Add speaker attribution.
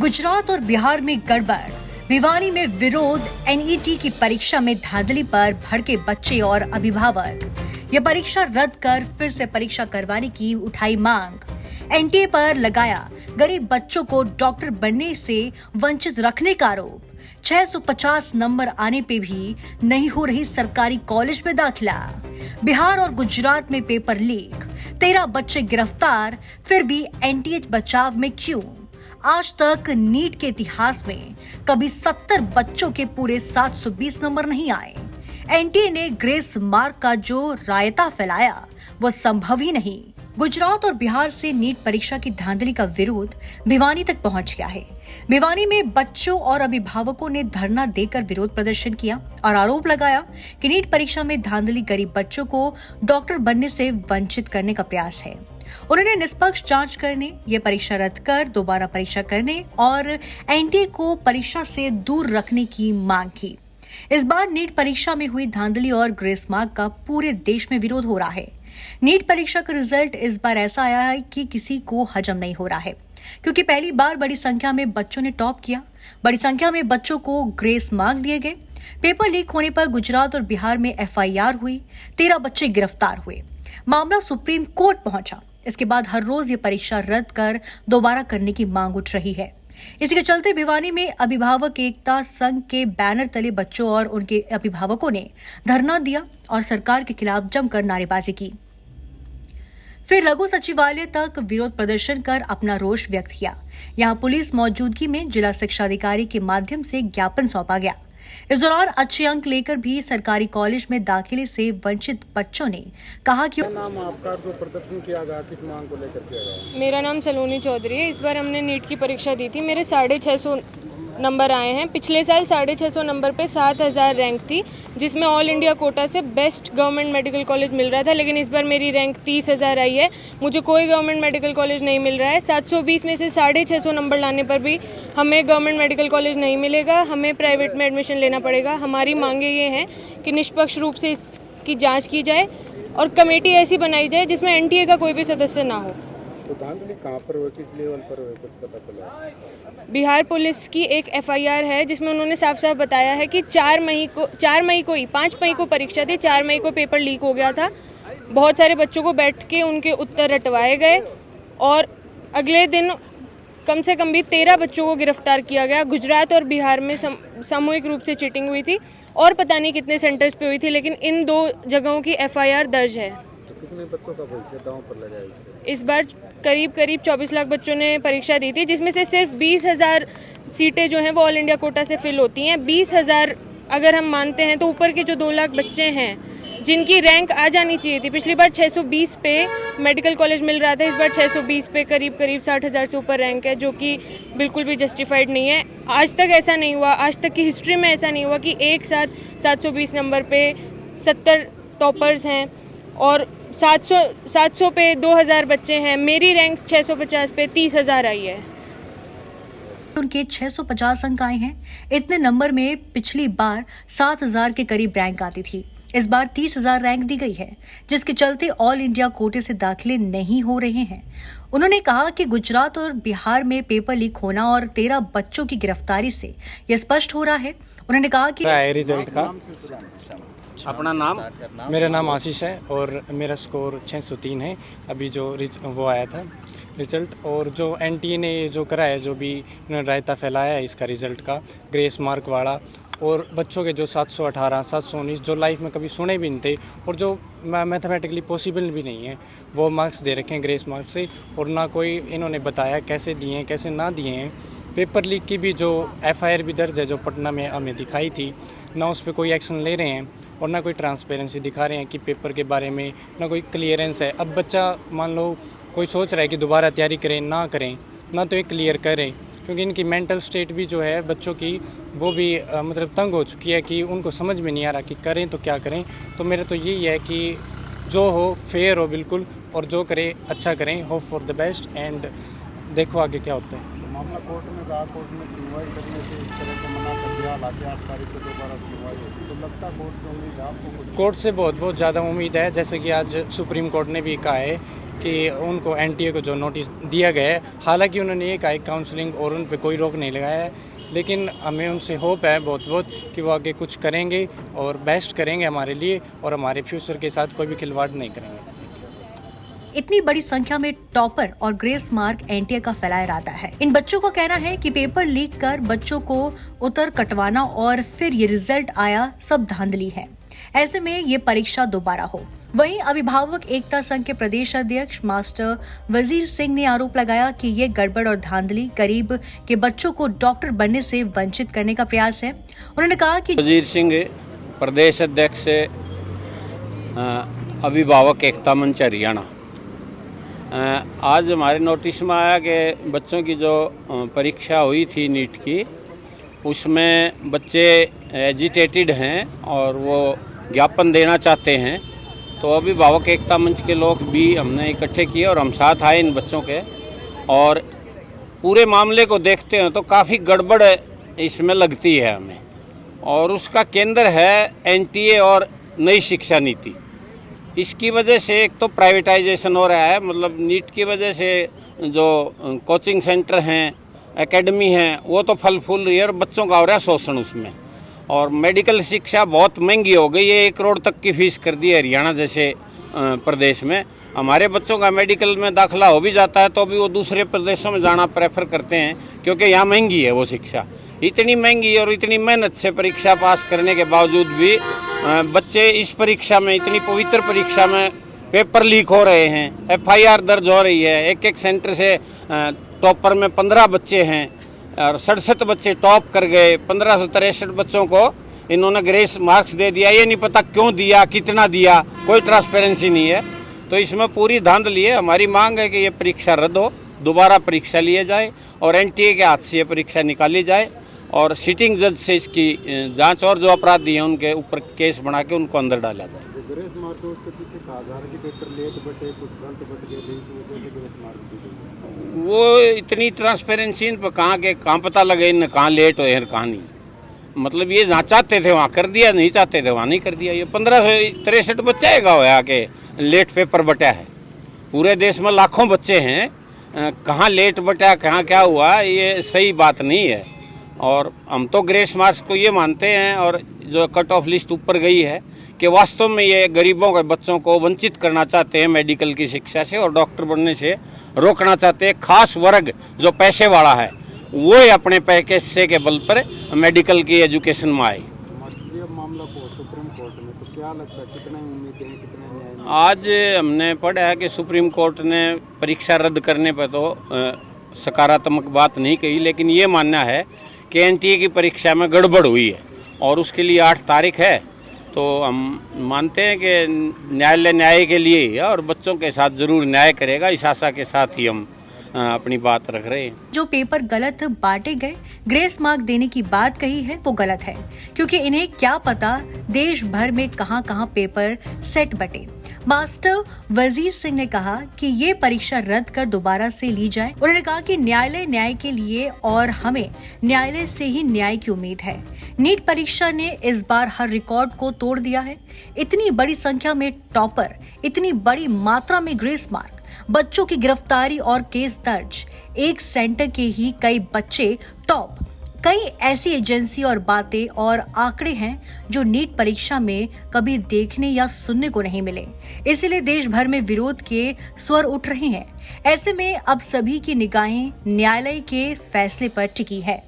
Speaker 1: गुजरात और बिहार में गड़बड़, भिवानी में विरोध, एनईटी की परीक्षा में धांधली पर भड़के बच्चे और अभिभावक। ये परीक्षा रद्द कर फिर से परीक्षा करवाने की उठाई मांग। एनटीए पर लगाया गरीब बच्चों को डॉक्टर बनने से वंचित रखने का आरोप। 650 नंबर आने पे भी नहीं हो रही सरकारी कॉलेज में दाखिला। बिहार और गुजरात में पेपर लीक, 13 बच्चे गिरफ्तार, फिर भी एनटीए बचाव में क्यों? आज तक नीट के इतिहास में कभी 70 बच्चों के पूरे 720 नंबर नहीं आए। एनटीए ने ग्रेस मार्क का जो रायता फैलाया वो संभव ही नहीं। गुजरात और बिहार से नीट परीक्षा की धांधली का विरोध भिवानी तक पहुंच गया है। भिवानी में बच्चों और अभिभावकों ने धरना देकर विरोध प्रदर्शन किया और आरोप लगाया कि नीट परीक्षा में धांधली गरीब बच्चों को डॉक्टर बनने से वंचित करने का प्रयास है। उन्होंने निष्पक्ष जांच करने, ये परीक्षा रद्द कर दोबारा परीक्षा करने और एनटीए को परीक्षा से दूर रखने की मांग की। इस बार नीट परीक्षा में हुई धांधली और ग्रेस मार्क का पूरे देश में विरोध हो रहा है। नीट परीक्षा का रिजल्ट इस बार ऐसा आया है कि किसी को हजम नहीं हो रहा है, क्योंकि पहली बार बड़ी संख्या में बच्चों ने टॉप किया। बड़ी संख्या में बच्चों को ग्रेस मार्क दिए गए। पेपर लीक होने पर गुजरात और बिहार में एफआईआर हुई, 13 बच्चे गिरफ्तार हुए। मामला सुप्रीम कोर्ट पहुंचा। इसके बाद हर रोज ये परीक्षा रद्द कर दोबारा करने की मांग उठ रही है। इसी के चलते भिवानी में अभिभावक एकता संघ के बैनर तले बच्चों और उनके अभिभावकों ने धरना दिया और सरकार के खिलाफ जमकर नारेबाजी की। फिर लघु सचिवालय तक विरोध प्रदर्शन कर अपना रोष व्यक्त किया। यहां पुलिस मौजूदगी में जिला शिक्षा अधिकारी के माध्यम से ज्ञापन सौंपा गया। इस दौरान अच्छे अंक लेकर भी सरकारी कॉलेज में दाखिले से वंचित बच्चों ने कहा कि
Speaker 2: नाम आपका जो प्रदर्शन किया गया किस मांग को लेकर किया गया?
Speaker 3: मेरा नाम सलोनी चौधरी है। इस बार हमने नीट की परीक्षा दी थी। मेरे 650 नंबर आए हैं। पिछले साल 650 नंबर पे 7000 रैंक थी, जिसमें ऑल इंडिया कोटा से बेस्ट गवर्नमेंट मेडिकल कॉलेज मिल रहा था। लेकिन इस बार मेरी रैंक 30,000 आई है। मुझे कोई गवर्नमेंट मेडिकल कॉलेज नहीं मिल रहा है। 720 में से 650 नंबर लाने पर भी हमें गवर्नमेंट मेडिकल कॉलेज नहीं मिलेगा। हमें प्राइवेट में एडमिशन लेना पड़ेगा। हमारी मांगे ये हैं कि निष्पक्ष रूप से इसकी जाँच की जाए और कमेटी ऐसी बनाई जाए जिसमें एनटीए का कोई भी सदस्य ना हो।
Speaker 2: तो धांधली कहाँ पर हुई, किस लेवल पर हुई, कुछ पता चला?
Speaker 3: बिहार पुलिस की एक एफआईआर है जिसमें उन्होंने साफ साफ बताया है कि 5 मई को परीक्षा थी। 4 मई को पेपर लीक हो गया था। बहुत सारे बच्चों को बैठ के उनके उत्तर रटवाए गए और अगले दिन कम से कम भी 13 बच्चों को गिरफ्तार किया गया। गुजरात और बिहार में सामूहिक रूप से चीटिंग हुई थी और पता नहीं कितने सेंटर्स पे हुई थी, लेकिन इन 2 जगहों की एफआईआर दर्ज है।
Speaker 2: तो कितने बच्चों का भविष्य दांव पर लगा इससे?
Speaker 3: इस बार करीब 24 लाख बच्चों ने परीक्षा दी थी, जिसमें से सिर्फ 20,000 सीटें जो हैं वो ऑल इंडिया कोटा से फिल होती हैं। 20,000 अगर हम मानते हैं तो ऊपर के जो 2 लाख बच्चे हैं जिनकी रैंक आ जानी चाहिए थी। पिछली बार 620 पे मेडिकल कॉलेज मिल रहा था, इस बार 620 पे करीब 60,000 से ऊपर रैंक है, जो कि बिल्कुल भी जस्टिफाइड नहीं है। आज तक ऐसा नहीं हुआ, आज तक की हिस्ट्री में ऐसा नहीं हुआ कि एक साथ 720 नंबर पे 70 टॉपर्स हैं और 700 पे 2000 बच्चे हैं। मेरी रैंक 650 पे 30,000 आई है।
Speaker 1: उनके 650 अंक आए हैं। इतने नंबर में पिछली बार 7000 के करीब रैंक आती थी। इस बार 30,000 रैंक दी गई है, जिसके चलते ऑल इंडिया कोटे से दाखिले नहीं हो रहे हैं। उन्होंने कहा कि गुजरात और बिहार में पेपर लीक होना और 13 बच्चों की गिरफ्तारी से यह स्पष्ट हो रहा है। उन्होंने कहा कि
Speaker 4: रिजल्ट का
Speaker 2: अपना नाम?
Speaker 4: मेरा नाम आशीष है और मेरा स्कोर 603 है। अभी जो वो आया था रिजल्ट, और जो एनटीए ने जो करा है, जो भी इन्होंने रायता फैलाया है इसका रिज़ल्ट का, ग्रेस मार्क वाला, और बच्चों के जो 718, 719 जो लाइफ में कभी सुने भी नहीं थे और जो मैथमेटिकली पॉसिबल भी नहीं है, वो मार्क्स दे रखे हैं ग्रेस मार्क से। और ना कोई इन्होंने बताया कैसे दिए हैं कैसे ना दिए हैं। पेपर लीक की भी जो एफआईआर भी दर्ज है जो पटना में हमें दिखाई थी, ना उस पर कोई एक्शन ले रहे हैं और ना कोई ट्रांसपेरेंसी दिखा रहे हैं कि पेपर के बारे में ना कोई क्लियरेंस है। अब बच्चा मान लो कोई सोच रहा है कि दोबारा तैयारी करें ना करें, ना तो ये क्लियर करें, क्योंकि इनकी मेंटल स्टेट भी जो है बच्चों की वो भी मतलब तंग हो चुकी है कि उनको समझ में नहीं आ रहा कि करें तो क्या करें। तो मेरा तो यही है कि जो हो फेयर हो बिल्कुल, और जो करे अच्छा करें, hope for the best, and देखो आगे क्या होता है।
Speaker 2: तो मामला कोर्ट में रहा, कोर्ट में सुनवाई करने से इस तरह से मना कर दिया, हालांकि 8 तारीख को दोबारा सुनवाई होगी, तो लगता कोर्ट से उम्मीद है आपको?
Speaker 4: कोर्ट से बहुत ज़्यादा उम्मीद है। जैसे कि आज सुप्रीम कोर्ट ने भी कहा है कि उनको एनटीए को जो नोटिस दिया गया है, हालांकि उन्होंने ये कहा काउंसलिंग और उन पे कोई रोक नहीं लगाया है, लेकिन हमें उनसे होप है बहुत कि वो आगे कुछ करेंगे और बेस्ट करेंगे हमारे लिए और हमारे फ्यूचर के साथ कोई भी खिलवाड़ नहीं करेंगे।
Speaker 1: इतनी बड़ी संख्या में टॉपर और ग्रेस मार्क एनटीए का फैलाया रहता है। इन बच्चों का कहना है कि पेपर लीक कर बच्चों को उतर कटवाना और फिर ये रिजल्ट आया सब धांधली है। ऐसे में ये परीक्षा दोबारा हो। वहीं अभिभावक एकता संघ के प्रदेश अध्यक्ष मास्टर वजीर सिंह ने आरोप लगाया कि ये गड़बड़ और धांधली गरीब के बच्चों को डॉक्टर बनने से वंचित करने का प्रयास है। उन्होंने कहा कि
Speaker 5: वजीर सिंह प्रदेश अध्यक्ष अभिभावक एकता मंच हरियाणा, आज हमारे नोटिस में आया कि बच्चों की जो परीक्षा हुई थी नीट की, उसमें बच्चे एजिटेटेड हैं और वो ज्ञापन देना चाहते हैं। तो अभिभावक एकता मंच के लोग भी हमने इकट्ठे किए और हम साथ आए इन बच्चों के, और पूरे मामले को देखते हैं तो काफ़ी गड़बड़ इसमें लगती है हमें, और उसका केंद्र है एनटीए और नई शिक्षा नीति। इसकी वजह से एक तो प्राइवेटाइजेशन हो रहा है, मतलब नीट की वजह से जो कोचिंग सेंटर हैं, एकेडमी हैं, वो तो फल फूल रही है और बच्चों का हो रहा है शोषण उसमें। और मेडिकल शिक्षा बहुत महंगी हो गई है, 1 करोड़ तक की फीस कर दी है हरियाणा जैसे प्रदेश में। हमारे बच्चों का मेडिकल में दाखिला हो भी जाता है तो भी वो दूसरे प्रदेशों में जाना प्रेफर करते हैं, क्योंकि यहाँ महंगी है वो शिक्षा। इतनी महंगी और इतनी मेहनत से परीक्षा पास करने के बावजूद भी बच्चे इस परीक्षा में, इतनी पवित्र परीक्षा में पेपर लीक हो रहे हैं, एफआईआर दर्ज हो रही है। एक सेंटर से टॉपर में 15 बच्चे हैं और 67 बच्चे टॉप कर गए। 1563 बच्चों को इन्होंने ग्रेस मार्क्स दे दिया। ये नहीं पता क्यों दिया, कितना दिया, कोई ट्रांसपेरेंसी नहीं है। तो इसमें पूरी धांधली है। हमारी मांग है कि ये परीक्षा रद्द हो, दोबारा परीक्षा लिए जाए और एनटीए के हाथ से ये परीक्षा निकाली जाए और सिटिंग जज से इसकी जांच और जो अपराधी हैं उनके ऊपर केस बना के उनको अंदर डाला जाए।
Speaker 2: ग्रेस मार्क उसके पीछे कहा जा रहा है कि पेपर लेट बटे, कुछ गलत बट गए, इस वजह से ग्रेस मार्क दी गई।
Speaker 5: वो इतनी ट्रांसपेरेंसी इन पर कहाँ पता लगे इन कहाँ लेट हुए हैं कहाँ नहीं। मतलब ये जहाँ चाहते थे वहाँ कर दिया, नहीं चाहते थे वहाँ नहीं कर दिया। ये 1563 बच्चा है होया कि लेट पेपर बटा है। पूरे देश में लाखों बच्चे हैं, कहाँ लेट बटा, कहाँ क्या हुआ, ये सही बात नहीं है। और हम तो ग्रेस मार्क्स को ये मानते हैं, और जो कट ऑफ लिस्ट ऊपर गई है कि वास्तव में ये गरीबों के बच्चों को वंचित करना चाहते हैं मेडिकल की शिक्षा से और डॉक्टर बनने से रोकना चाहते हैं। खास वर्ग जो पैसे वाला है वो अपने पैकेज से के बल पर मेडिकल की एजुकेशन में आए।
Speaker 2: ये मामला को सुप्रीम कोर्ट में, तो क्या लगता है कितने उम्मीदें हैं, कितने न्याय?
Speaker 5: आज हमने पढ़ा है कि सुप्रीम कोर्ट ने परीक्षा रद्द करने पर तो सकारात्मक बात नहीं कही, लेकिन ये मानना है कि एनटीए की परीक्षा में गड़बड़ हुई है और उसके लिए 8 तारीख है। तो हम मानते हैं कि न्यायालय न्याय के लिए ही है और बच्चों के साथ ज़रूर न्याय करेगा। इस आशा के साथ ही हम अपनी बात रख रहे हैं।
Speaker 1: जो पेपर गलत बांटे गए, ग्रेस मार्क देने की बात कही है वो गलत है, क्योंकि इन्हें क्या पता देश भर में कहां-कहां पेपर सेट बटे। मास्टर वजीर सिंह ने कहा कि ये परीक्षा रद्द कर दोबारा से ली जाए। उन्होंने कहा कि न्यायालय न्याय के लिए और हमें न्यायालय से ही न्याय की उम्मीद है। नीट परीक्षा ने इस बार हर रिकॉर्ड को तोड़ दिया है। इतनी बड़ी संख्या में टॉपर, इतनी बड़ी मात्रा में ग्रेस मार्क, बच्चों की गिरफ्तारी और केस दर्ज, एक सेंटर के ही कई बच्चे टॉप, कई ऐसी एजेंसी और बातें और आंकड़े हैं जो नीट परीक्षा में कभी देखने या सुनने को नहीं मिले। इसलिए देश भर में विरोध के स्वर उठ रहे हैं। ऐसे में अब सभी की निगाहें न्यायालय के फैसले पर टिकी है।